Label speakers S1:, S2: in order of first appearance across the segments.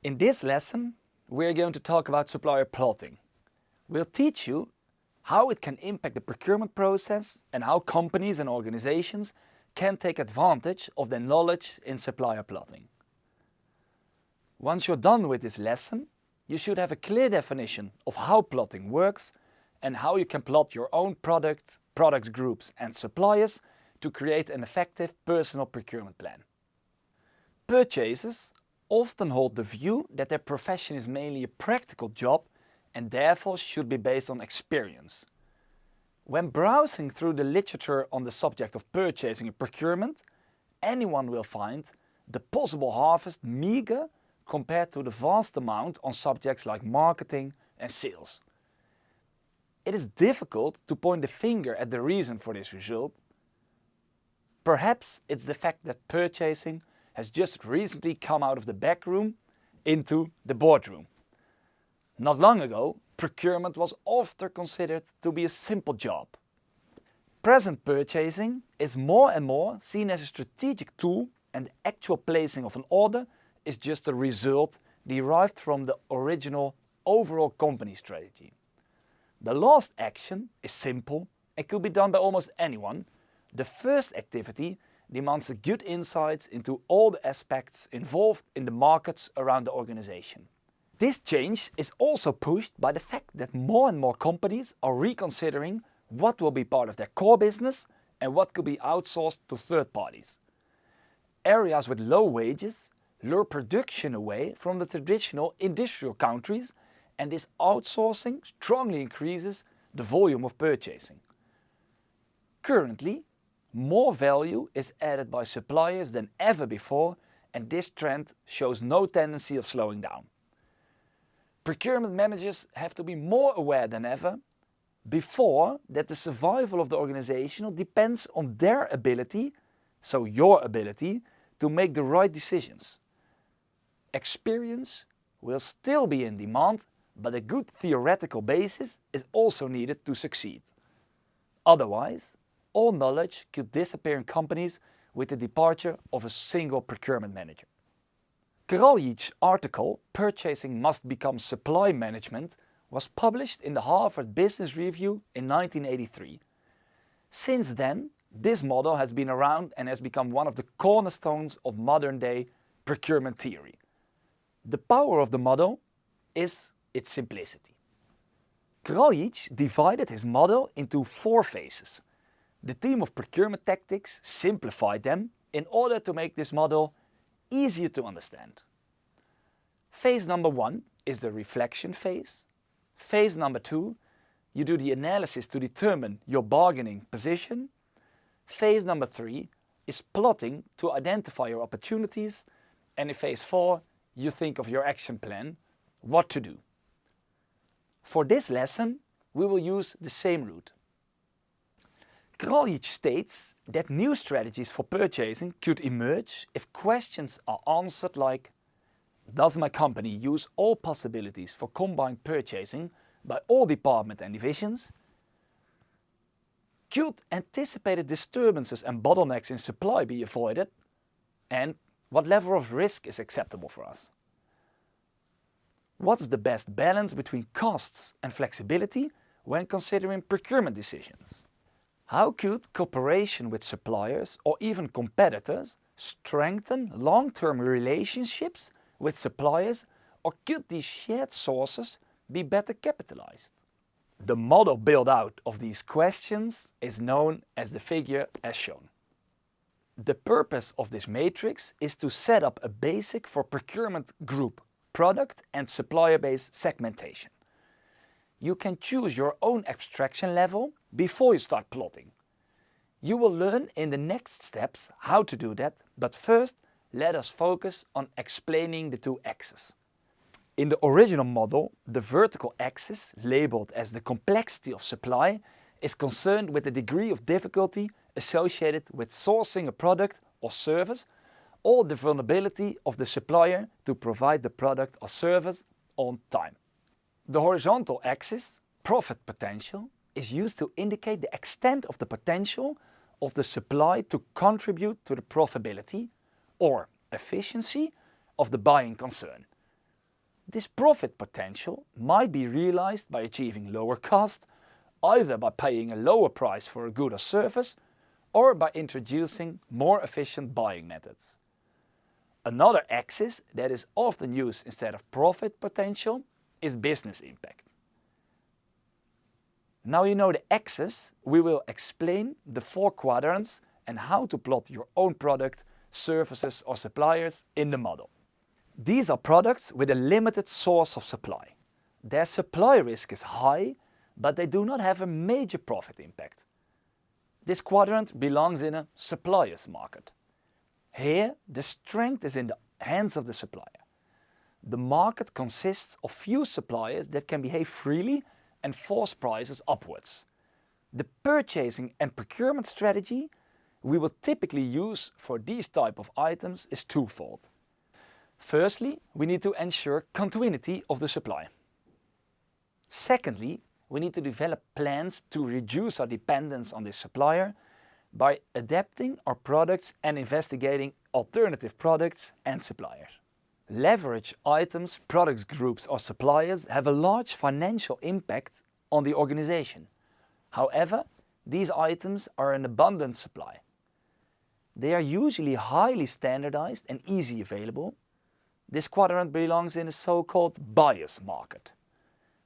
S1: In this lesson, we're going to talk about supplier plotting. We'll teach you how it can impact the procurement process and how companies and organizations can take advantage of their knowledge in supplier plotting. Once you're done with this lesson, you should have a clear definition of how plotting works and how you can plot your own product groups and suppliers to create an effective personal procurement plan. Purchasers often hold the view that their profession is mainly a practical job and therefore should be based on experience. When browsing through the literature on the subject of purchasing and procurement, anyone will find the possible harvest meager compared to the vast amount on subjects like marketing and sales. It is difficult to point the finger at the reason for this result. Perhaps it's the fact that purchasing has just recently come out of the backroom into the boardroom. Not long ago, procurement was often considered to be a simple job. Present purchasing is more and more seen as a strategic tool, and the actual placing of an order is just a result derived from the original overall company strategy. The last action is simple and could be done by almost anyone. The first activity demands a good insights into all the aspects involved in the markets around the organization. This change is also pushed by the fact that more and more companies are reconsidering what will be part of their core business and what could be outsourced to third parties. Areas with low wages lure production away from the traditional industrial countries, and this outsourcing strongly increases the volume of purchasing. Currently, more value is added by suppliers than ever before, and this trend shows no tendency of slowing down. Procurement managers have to be more aware than ever before that the survival of the organization depends on their ability, so your ability, to make the right decisions. Experience will still be in demand, but a good theoretical basis is also needed to succeed. Otherwise, all knowledge could disappear in companies with the departure of a single procurement manager. Kraljic article, Purchasing Must Become Supply Management, was published in the Harvard Business Review in 1983. Since then, this model has been around and has become one of the cornerstones of modern-day procurement theory. The power of the model is its simplicity. Kraljic divided his model into 4 phases. The team of procurement tactics simplified them in order to make this model easier to understand. Phase number 1 is the reflection phase. Phase number 2, you do the analysis to determine your bargaining position. Phase number 3 is plotting to identify your opportunities. And in phase 4, you think of your action plan, what to do. For this lesson, we will use the same route. Kraljic states that new strategies for purchasing could emerge if questions are answered like: does my company use all possibilities for combined purchasing by all departments and divisions? Could anticipated disturbances and bottlenecks in supply be avoided? And what level of risk is acceptable for us? What's the best balance between costs and flexibility when considering procurement decisions? How could cooperation with suppliers or even competitors strengthen long-term relationships with suppliers, or could these shared sources be better capitalized? The model built out of these questions is known as the figure as shown. The purpose of this matrix is to set up a basic for procurement group, product and supplier-based segmentation. You can choose your own abstraction level before you start plotting. You will learn in the next steps how to do that, but first let us focus on explaining the 2 axes. In the original model, the vertical axis, labeled as the complexity of supply, is concerned with the degree of difficulty associated with sourcing a product or service, or the vulnerability of the supplier to provide the product or service on time. The horizontal axis, profit potential, is used to indicate the extent of the potential of the supply to contribute to the profitability or efficiency of the buying concern. This profit potential might be realized by achieving lower cost, either by paying a lower price for a good or service, or by introducing more efficient buying methods. Another axis that is often used instead of profit potential is business impact. Now you know the axis, we will explain the 4 quadrants and how to plot your own product, services or suppliers in the model. These are products with a limited source of supply. Their supply risk is high, but they do not have a major profit impact. This quadrant belongs in a supplier's market. Here, the strength is in the hands of the supplier. The market consists of few suppliers that can behave freely and force prices upwards. The purchasing and procurement strategy we will typically use for these type of items is twofold. Firstly, we need to ensure continuity of the supply. Secondly, we need to develop plans to reduce our dependence on this supplier by adapting our products and investigating alternative products and suppliers. Leverage items, products groups or suppliers have a large financial impact on the organization. However, these items are in abundant supply. They are usually highly standardized and easy available. This quadrant belongs in a so-called buyer's market.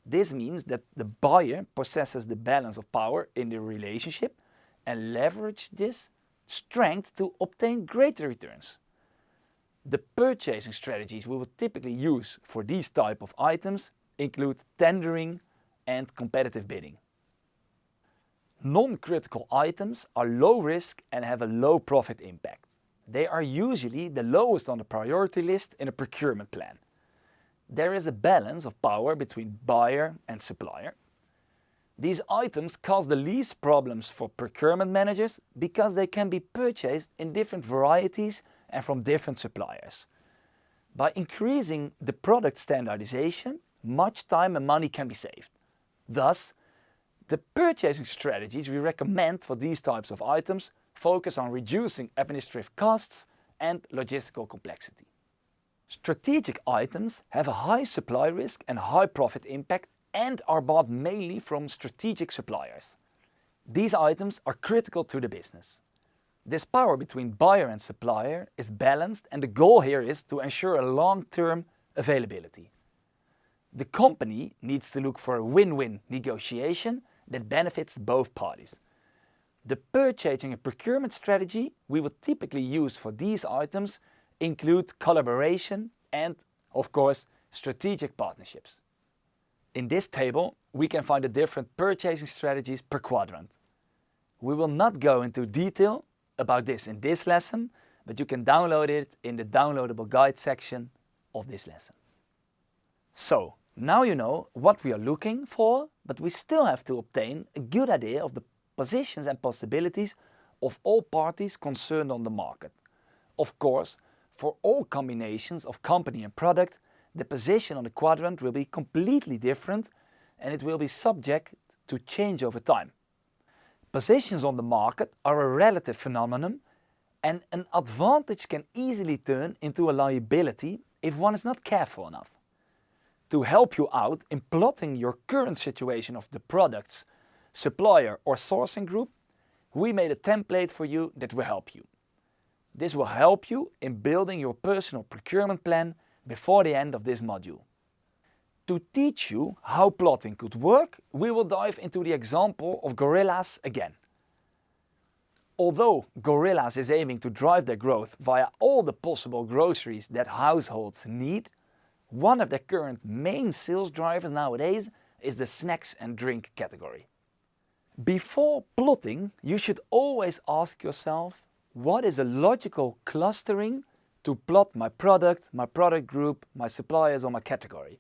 S1: This means that the buyer possesses the balance of power in the relationship and leverage this strength to obtain greater returns. The purchasing strategies we will typically use for these type of items include tendering and competitive bidding. Non-critical items are low risk and have a low profit impact. They are usually the lowest on the priority list in a procurement plan. There is a balance of power between buyer and supplier. These items cause the least problems for procurement managers because they can be purchased in different varieties and from different suppliers. By increasing the product standardization, much time and money can be saved. Thus, the purchasing strategies we recommend for these types of items focus on reducing administrative costs and logistical complexity. Strategic items have a high supply risk and high profit impact and are bought mainly from strategic suppliers. These items are critical to the business. This power between buyer and supplier is balanced, and the goal here is to ensure a long-term availability. The company needs to look for a win-win negotiation that benefits both parties. The purchasing and procurement strategy we will typically use for these items include collaboration and, of course, strategic partnerships. In this table, we can find the different purchasing strategies per quadrant. We will not go into detail about this in this lesson, but you can download it in the downloadable guide section of this lesson. So, now you know what we are looking for, but we still have to obtain a good idea of the positions and possibilities of all parties concerned on the market. Of course, for all combinations of company and product, the position on the quadrant will be completely different and it will be subject to change over time. Positions on the market are a relative phenomenon, and an advantage can easily turn into a liability if one is not careful enough. To help you out in plotting your current situation of the products, supplier or sourcing group, we made a template for you that will help you. This will help you in building your personal procurement plan before the end of this module. To teach you how plotting could work, we will dive into the example of Gorillas again. Although Gorillas is aiming to drive their growth via all the possible groceries that households need, one of their current main sales drivers nowadays is the snacks and drink category. Before plotting, you should always ask yourself, what is a logical clustering to plot my product group, my suppliers or my category?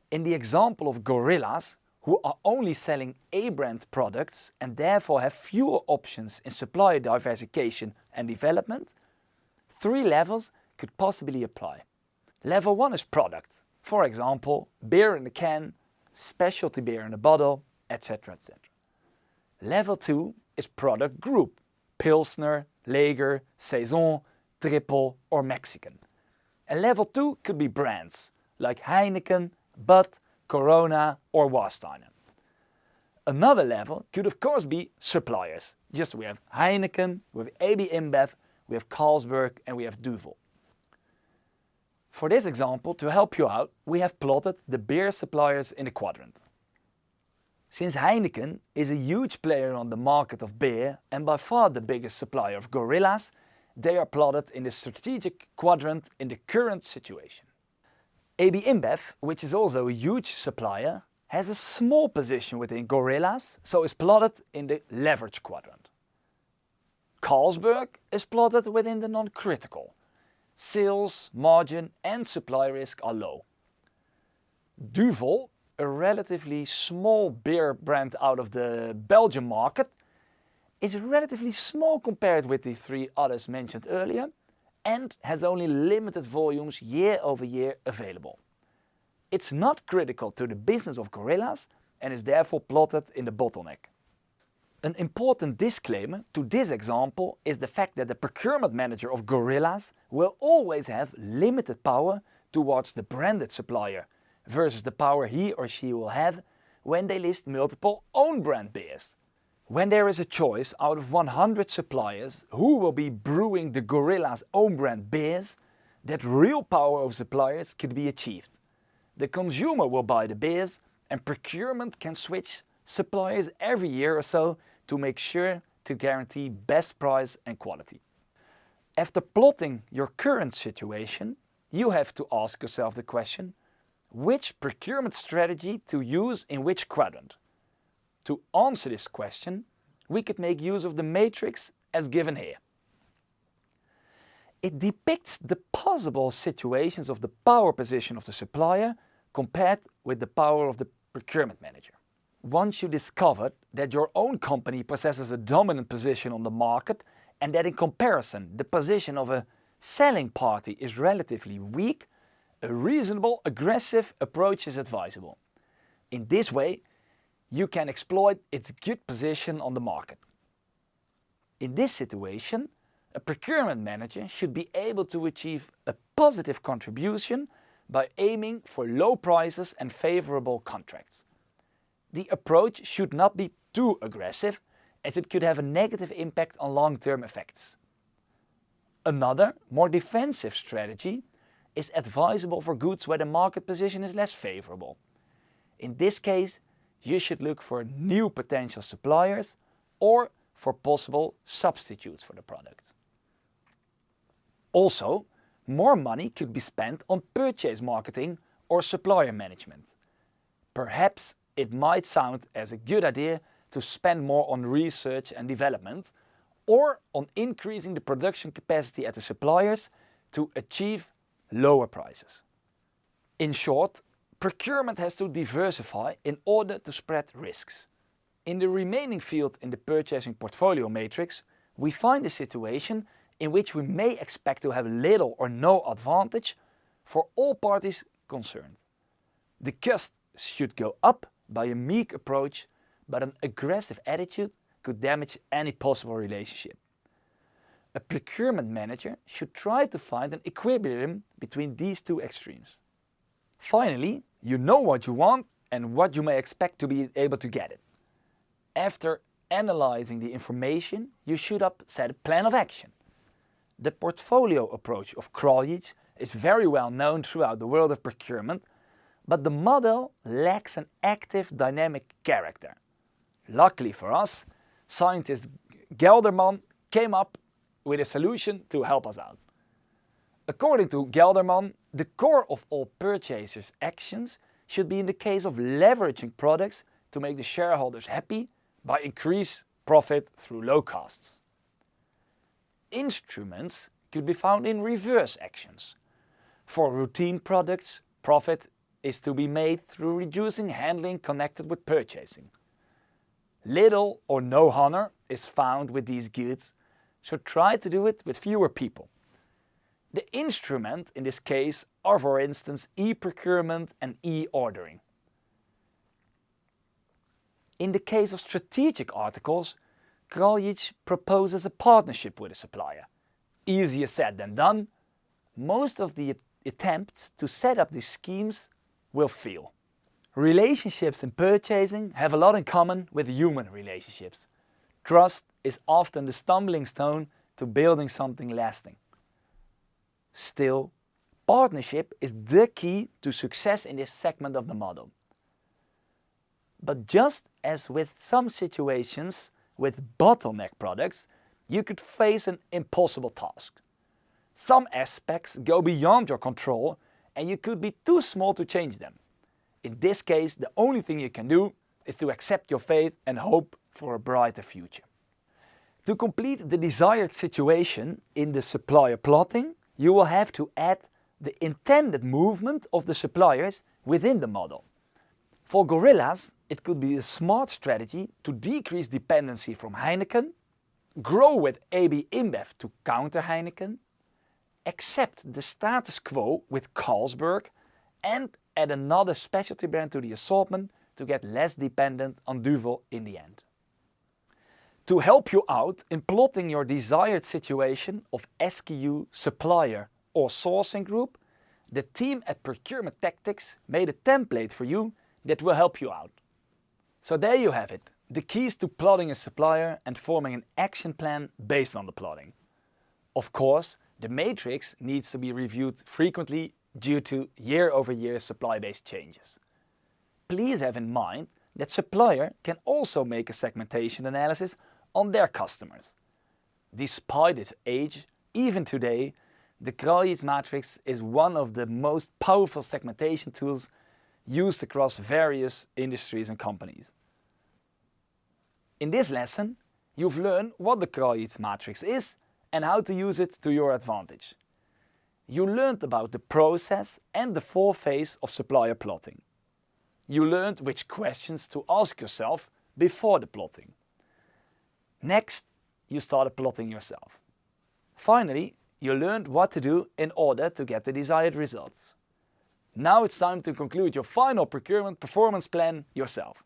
S1: In the example of Gorillas, who are only selling A-brand products and therefore have fewer options in supplier diversification and development, 3 levels could possibly apply. Level 1 is product, for example, beer in a can, specialty beer in a bottle, etc. etc. Level 2 is product group, Pilsner, Lager, Saison, Triple or Mexican. And level 2 could be brands, like Heineken, Bud, Corona or Warsteiner. Another level could of course be suppliers. Just we have Heineken, we have AB InBev, we have Carlsberg and we have Duvel. For this example, to help you out, we have plotted the beer suppliers in a quadrant. Since Heineken is a huge player on the market of beer and by far the biggest supplier of gorillas, they are plotted in the strategic quadrant in the current situation. AB InBev, which is also a huge supplier, has a small position within gorillas, so is plotted in the leverage quadrant. Carlsberg is plotted within the non-critical. Sales, margin and supply risk are low. Duvel, a relatively small beer brand out of the Belgian market, is relatively small compared with the three others mentioned earlier and has only limited volumes year over year available. It's not critical to the business of gorillas and is therefore plotted in the bottleneck. An important disclaimer to this example is the fact that the procurement manager of gorillas will always have limited power towards the branded supplier versus the power he or she will have when they list multiple own brand beers. When there is a choice out of 100 suppliers who will be brewing the gorillas own brand beers, that real power of suppliers could be achieved. The consumer will buy the beers and procurement can switch suppliers every year or so to make sure to guarantee best price and quality. After plotting your current situation, you have to ask yourself the question, which procurement strategy to use in which quadrant? To answer this question, we could make use of the matrix as given here. It depicts the possible situations of the power position of the supplier compared with the power of the procurement manager. Once you discovered that your own company possesses a dominant position on the market and that in comparison the position of a selling party is relatively weak, a reasonable, aggressive approach is advisable. In this way, you can exploit its good position on the market. In this situation, a procurement manager should be able to achieve a positive contribution by aiming for low prices and favorable contracts. The approach should not be too aggressive, as it could have a negative impact on long-term effects. Another, more defensive strategy is advisable for goods where the market position is less favorable. In this case, you should look for new potential suppliers or for possible substitutes for the product. Also, more money could be spent on purchase marketing or supplier management. Perhaps it might sound as a good idea to spend more on research and development or on increasing the production capacity at the suppliers to achieve lower prices. In short, procurement has to diversify in order to spread risks. In the remaining field in the purchasing portfolio matrix, we find a situation in which we may expect to have little or no advantage for all parties concerned. The cost should go up by a meek approach, but an aggressive attitude could damage any possible relationship. A procurement manager should try to find an equilibrium between these two extremes. Finally, you know what you want and what you may expect to be able to get it. After analyzing the information, you should set a plan of action. The portfolio approach of Kraljic is very well known throughout the world of procurement, but the model lacks an active, dynamic character. Luckily for us, scientist Gelderman came up with a solution to help us out. According to Gelderman, the core of all purchasers' actions should be in the case of leveraging products to make the shareholders happy by increased profit through low costs. Instruments could be found in reverse actions. For routine products, profit is to be made through reducing handling connected with purchasing. Little or no honor is found with these goods, so try to do it with fewer people. The instrument in this case are, for instance, e-procurement and e-ordering. In the case of strategic articles, Kraljic proposes a partnership with a supplier. Easier said than done. Most of the attempts to set up these schemes will fail. Relationships in purchasing have a lot in common with human relationships. Trust is often the stumbling stone to building something lasting. Still, partnership is the key to success in this segment of the model. But just as with some situations with bottleneck products, you could face an impossible task. Some aspects go beyond your control and you could be too small to change them. In this case, the only thing you can do is to accept your fate and hope for a brighter future. To complete the desired situation in the supplier plotting, you will have to add the intended movement of the suppliers within the model. For gorillas, it could be a smart strategy to decrease dependency from Heineken, grow with AB InBev to counter Heineken, accept the status quo with Carlsberg, and add another specialty brand to the assortment to get less dependent on Duvel in the end. To help you out in plotting your desired situation of SKU, supplier or sourcing group, the team at Procurement Tactics made a template for you that will help you out. So there you have it, the keys to plotting a supplier and forming an action plan based on the plotting. Of course, the matrix needs to be reviewed frequently due to year-over-year supply-based changes. Please have in mind that Supplier can also make a segmentation analysis on their customers. Despite its age, even today, the Kraljic matrix is one of the most powerful segmentation tools used across various industries and companies. In this lesson, you've learned what the Kraljic matrix is and how to use it to your advantage. You learned about the process and the phase of supplier plotting. You learned which questions to ask yourself before the plotting. Next, you started plotting yourself. Finally, you learned what to do in order to get the desired results. Now it's time to conclude your final procurement performance plan yourself.